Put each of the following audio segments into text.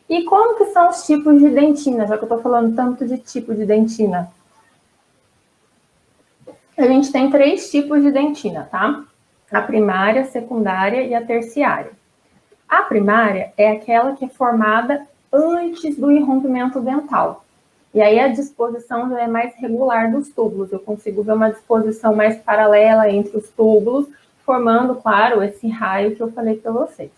E como que são os tipos de dentina, já que eu estou falando tanto de tipo de dentina? A gente tem 3 tipos de dentina, tá? A primária, a secundária e a terciária. A primária é aquela que é formada antes do irrompimento dental. E aí a disposição já é mais regular dos túbulos. Eu consigo ver uma disposição mais paralela entre os túbulos, formando, claro, esse raio que eu falei para vocês.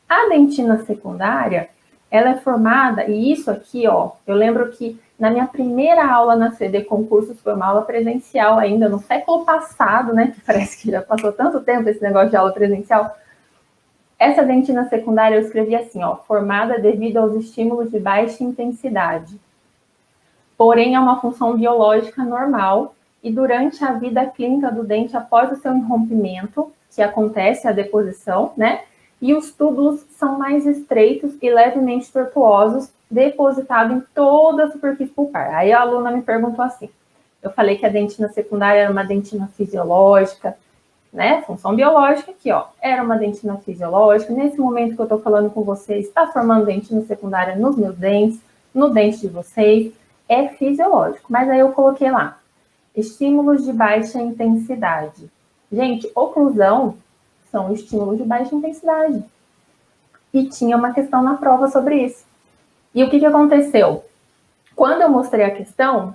A dentina secundária, ela é formada, e isso aqui, ó, eu lembro que na minha primeira aula na CD Concursos, foi uma aula presencial ainda, no século passado, né, que parece que já passou tanto tempo esse negócio de aula presencial. Essa dentina secundária eu escrevi assim, ó, formada devido aos estímulos de baixa intensidade. Porém, é uma função biológica normal e durante a vida clínica do dente, após o seu irrompimento, que acontece a deposição, né? E os túbulos são mais estreitos e levemente tortuosos, depositados em toda a superfície pulpar. Aí a aluna me perguntou assim, eu falei que a dentina secundária era uma dentina fisiológica, né? Função biológica aqui, ó. Era uma dentina fisiológica. Nesse momento que eu estou falando com vocês, está formando dentina secundária nos meus dentes, no dente de vocês. É fisiológico. Mas aí eu coloquei lá, estímulos de baixa intensidade. Gente, oclusão são estímulos de baixa intensidade. E tinha uma questão na prova sobre isso. E o que aconteceu? Quando eu mostrei a questão,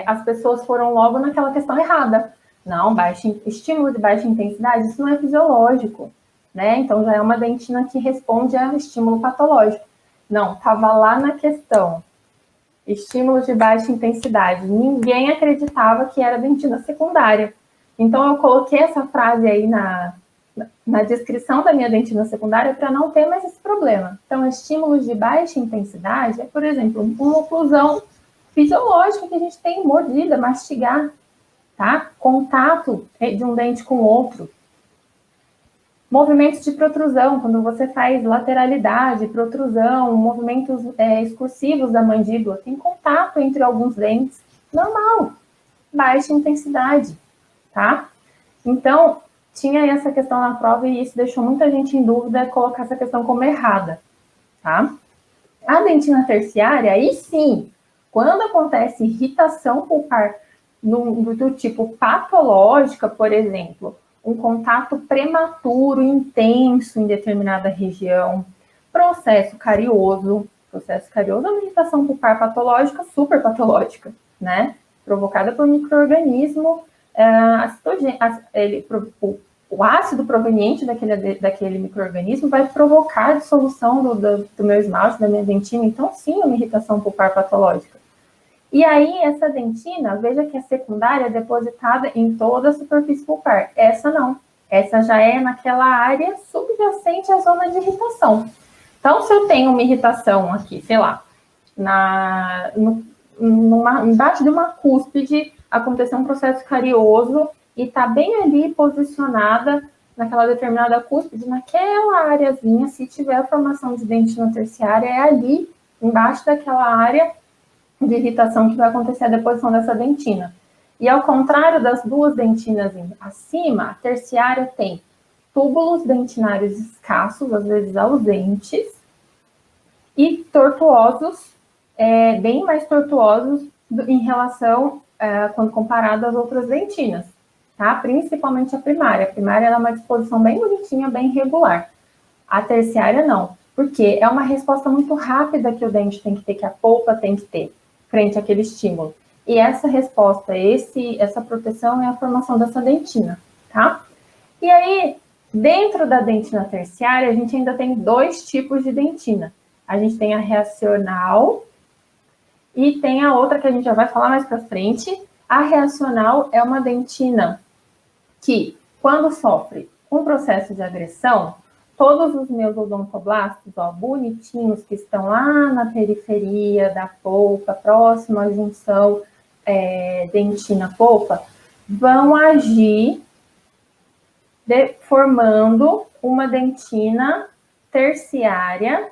as pessoas foram logo naquela questão errada. Não, estímulo de baixa intensidade, isso não é fisiológico, né? Então já é uma dentina que responde a estímulo patológico. Não, estava lá na questão. Estímulo de baixa intensidade. Ninguém acreditava que era dentina secundária. Então eu coloquei essa frase aí na descrição da minha dentina secundária para não ter mais esse problema. Então, estímulos de baixa intensidade é, por exemplo, uma oclusão fisiológica que a gente tem, mordida, mastigar, tá? Contato de um dente com o outro. Movimentos de protrusão, quando você faz lateralidade, protrusão, movimentos excursivos da mandíbula, tem contato entre alguns dentes, normal, baixa intensidade, tá? Então, tinha essa questão na prova e isso deixou muita gente em dúvida colocar essa questão como errada, tá? A dentina terciária, aí sim, quando acontece irritação pulpar do tipo patológica, por exemplo, um contato prematuro, intenso em determinada região, processo carioso é uma irritação pulpar patológica, super patológica, né? Provocada por micro-organismo, o ácido proveniente daquele micro-organismo vai provocar a dissolução do meu esmalte, da minha dentina. Então, sim, é uma irritação pulpar patológica. E aí, essa dentina, veja que a secundária é depositada em toda a superfície pulpar. Essa não. Essa já é naquela área subjacente à zona de irritação. Então, se eu tenho uma irritação aqui, sei lá, embaixo de uma cúspide, aconteceu um processo carioso e está bem ali posicionada naquela determinada cúspide, naquela areazinha, se tiver a formação de dentina terciária, é ali, embaixo daquela área de irritação que vai acontecer a deposição dessa dentina. E ao contrário das duas dentinas acima, a terciária tem túbulos dentinários escassos, às vezes ausentes, e tortuosos, bem mais tortuosos em relação, quando comparado às outras dentinas, tá? Principalmente a primária. A primária ela é uma disposição bem bonitinha, bem regular. A terciária não, porque é uma resposta muito rápida que o dente tem que ter, que a polpa tem que ter, frente àquele estímulo. E essa resposta, essa proteção é a formação dessa dentina, tá? E aí, dentro da dentina terciária, a gente ainda tem 2 tipos de dentina. A gente tem a reacional e tem a outra que a gente já vai falar mais para frente. A reacional é uma dentina que, quando sofre um processo de agressão, todos os meus odontoblastos, ó, bonitinhos, que estão lá na periferia da polpa, próximo à junção dentina-polpa, vão agir formando uma dentina terciária,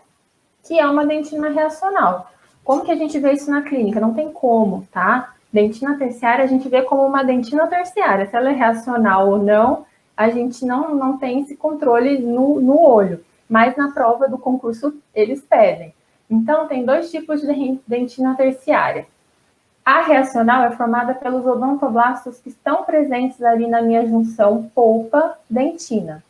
que é uma dentina reacional. Como que a gente vê isso na clínica? Não tem como, tá? Dentina terciária a gente vê como uma dentina terciária. Se ela é reacional ou não, a gente não tem esse controle no olho. mas na prova do concurso eles pedem. Então, tem dois tipos de dentina terciária. A reacional é formada pelos odontoblastos que estão presentes ali na minha junção polpa-dentina.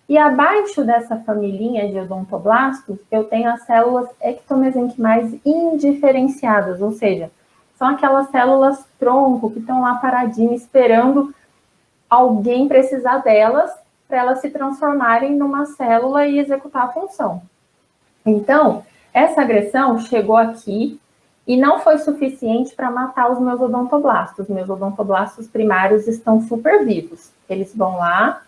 E abaixo dessa familhinha de odontoblastos, eu tenho as células ectomesenquimais indiferenciadas, ou seja, são aquelas células tronco que estão lá paradinhas esperando alguém precisar delas para elas se transformarem numa célula e executar a função. Então, essa agressão chegou aqui e não foi suficiente para matar os meus odontoblastos. Meus odontoblastos primários estão super vivos. Eles vão lá,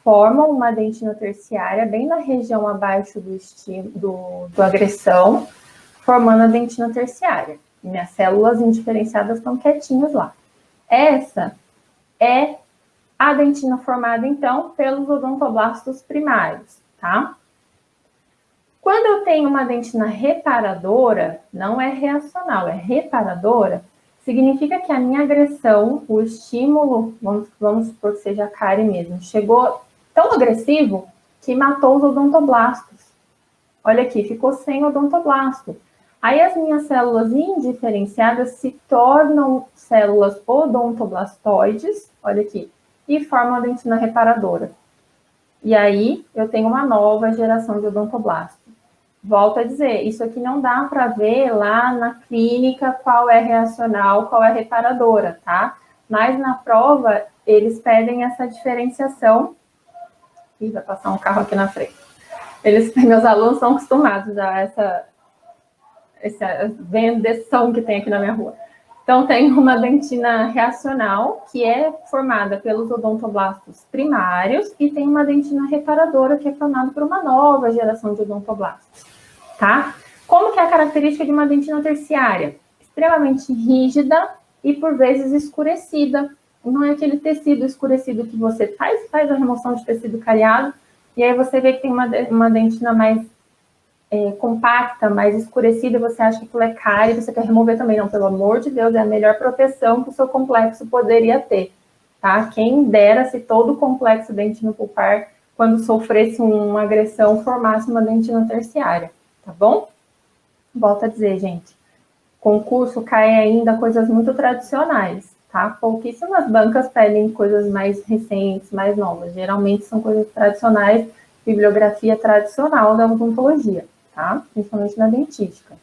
formam uma dentina terciária bem na região abaixo do agressão, formando a dentina terciária. Minhas células indiferenciadas estão quietinhas lá. Essa é a dentina formada, então, pelos odontoblastos primários, tá? Quando eu tenho uma dentina reparadora, não é reacional, é reparadora, significa que a minha agressão, o estímulo, vamos supor que seja a cárie mesmo, chegou tão agressivo que matou os odontoblastos. Olha aqui, ficou sem odontoblasto. Aí as minhas células indiferenciadas se tornam células odontoblastoides, olha aqui, e formam a dentina reparadora. E aí eu tenho uma nova geração de odontoblasto. Volto a dizer, isso aqui não dá para ver lá na clínica qual é reacional, qual é reparadora, tá? Mas na prova eles pedem essa diferenciação. Ih, vai passar um carro aqui na frente. Meus alunos são acostumados a essa vendeção que tem aqui na minha rua. Então, tem uma dentina reacional, que é formada pelos odontoblastos primários, e tem uma dentina reparadora, que é formada por uma nova geração de odontoblastos, tá? Como que é a característica de uma dentina terciária? Extremamente rígida e, por vezes, escurecida. Não é aquele tecido escurecido que você faz a remoção de tecido cariado, e aí você vê que tem uma dentina mais compacta, mais escurecida, você acha que aquilo é cárie, você quer remover também. Não, pelo amor de Deus, é a melhor proteção que o seu complexo poderia ter, tá? Quem dera se todo o complexo dentino pulpar, quando sofresse uma agressão, formasse uma dentina terciária, tá bom? Volto a dizer, gente, concurso cai ainda coisas muito tradicionais, tá? Pouquíssimas bancas pedem coisas mais recentes, mais novas. Geralmente são coisas tradicionais, bibliografia tradicional da odontologia, tá? Principalmente na dentística.